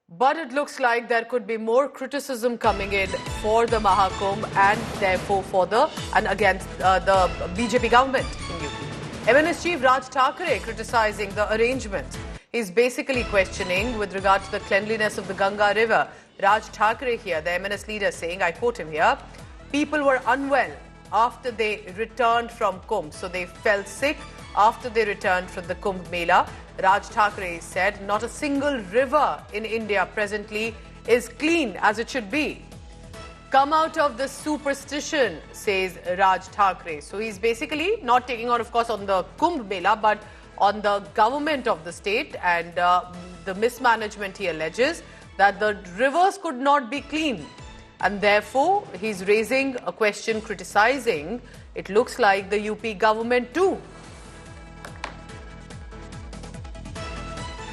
But it looks like there could be more criticism coming in for the Mahakumbh and therefore for and against the BJP government in UP. MNS chief Raj Thackeray criticizing the arrangement. He's basically questioning with regard to the cleanliness of the Ganga river. Raj Thackeray here, the MNS leader, saying, I quote him here, people were unwell after they returned from Kumbh. So they fell sick after they returned from the Kumbh Mela. Raj Thackeray said not a single river in India presently is clean as it should be. Come out of the superstition, says Raj Thackeray. So he's basically not taking on, of course, on the Kumbh Mela, but on the government of the state and the mismanagement, he alleges, that the rivers could not be clean. And therefore, he's raising a question criticizing, it looks like, the UP government too.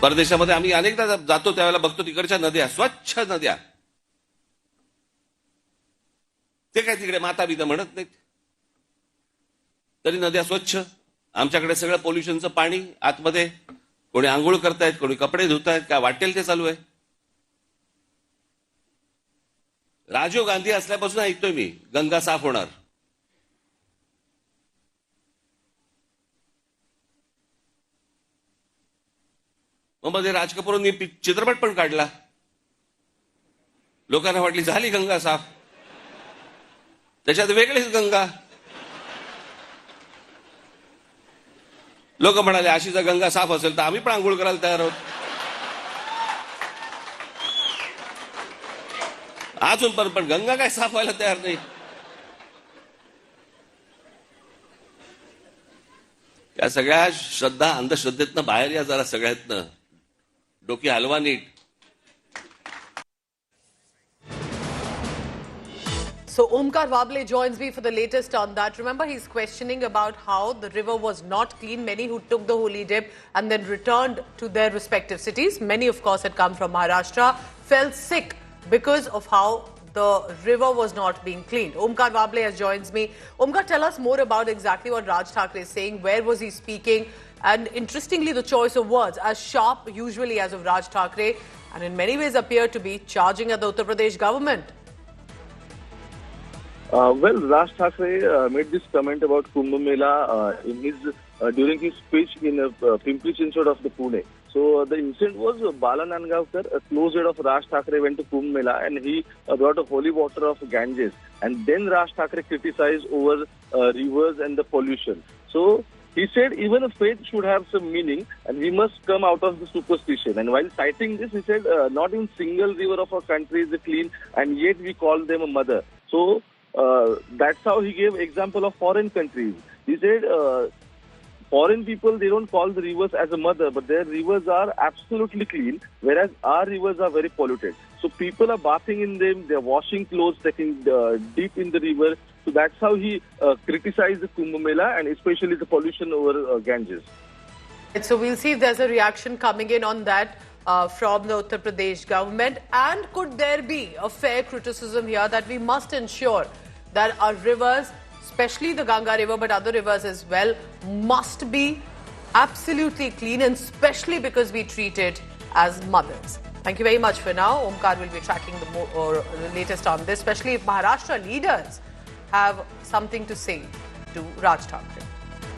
परदेशामध्ये आम्ही अनेकदा जातो त्यावेळेला बघतो तिकडच्या नद्या स्वच्छ नद्या ते काय तिकडे माता बिता म्हणत नाहीत तरी नद्या स्वच्छ आमच्याकडे सगळं पोल्युशनचं पाणी आतमध्ये कोणी आंघोळ करतायत कोणी कपडे धुतायत काय वाटेल ते चालू आहे राजीव गांधी असल्यापासून ऐकतोय मी गंगा साफ होणार मग मध्ये राज कपूरनी चित्रपट पण काढला लोकांना वाटली झाली गंगा साफ त्याच्यात वेगळीच गंगा लोक म्हणाले अशी जर गंगा साफ असेल तर आम्ही पण आंघोळ करायला तयार आहोत अजून पण गंगा काय साफ व्हायला तयार नाही या सगळ्या श्रद्धा अंधश्रद्धेतनं बाहेर या जरा सगळ्यातनं डोकी हलवा NEET So Omkar Wable joins me for the latest on that. Remember, he's questioning about how the river was not clean. Many who took the holy dip and then returned to their respective cities, many of course had come from Maharashtra, fell sick because of how the river was not being cleaned. Omkar Wable has joins me. Omkar, tell us more about exactly what Raj Thackeray is saying. Where was he speaking? And interestingly, the choice of words, as sharp usually as of Raj Thackeray, and in many ways appear to be charging at the Uttar Pradesh government. Well, Raj Thackeray made this comment about Kumbh Mela during his speech in Pimpri Chinchwad of the Pune. So the incident was Bala Nandgaonkar, a close aide of Raj Thackeray, went to Kumbh Mela and he brought a holy water of Ganges. And then Raj Thackeray criticized over rivers and the pollution. So he said even a faith should have some meaning and we must come out of the superstition. And while citing this, he said not in single river of our country is clean and yet we call them a mother. So that's how he gave example of foreign countries. He said foreign people, they don't call the rivers as a mother, but their rivers are absolutely clean, whereas our rivers are very polluted. So people are bathing in them, they're washing clothes, taking deep in the river. So that's how he criticized the Kumbh Mela and especially the pollution over Ganges. So we'll see if there's a reaction coming in on that from the Uttar Pradesh government. And could there be a fair criticism here that we must ensure that our rivers, especially the Ganga river but other rivers as well, must be absolutely clean, and especially because we treat it as mothers. Thank you very much for now. Omkar will be tracking the latest on this, especially if Maharashtra leaders have something to say to Raj Thackeray.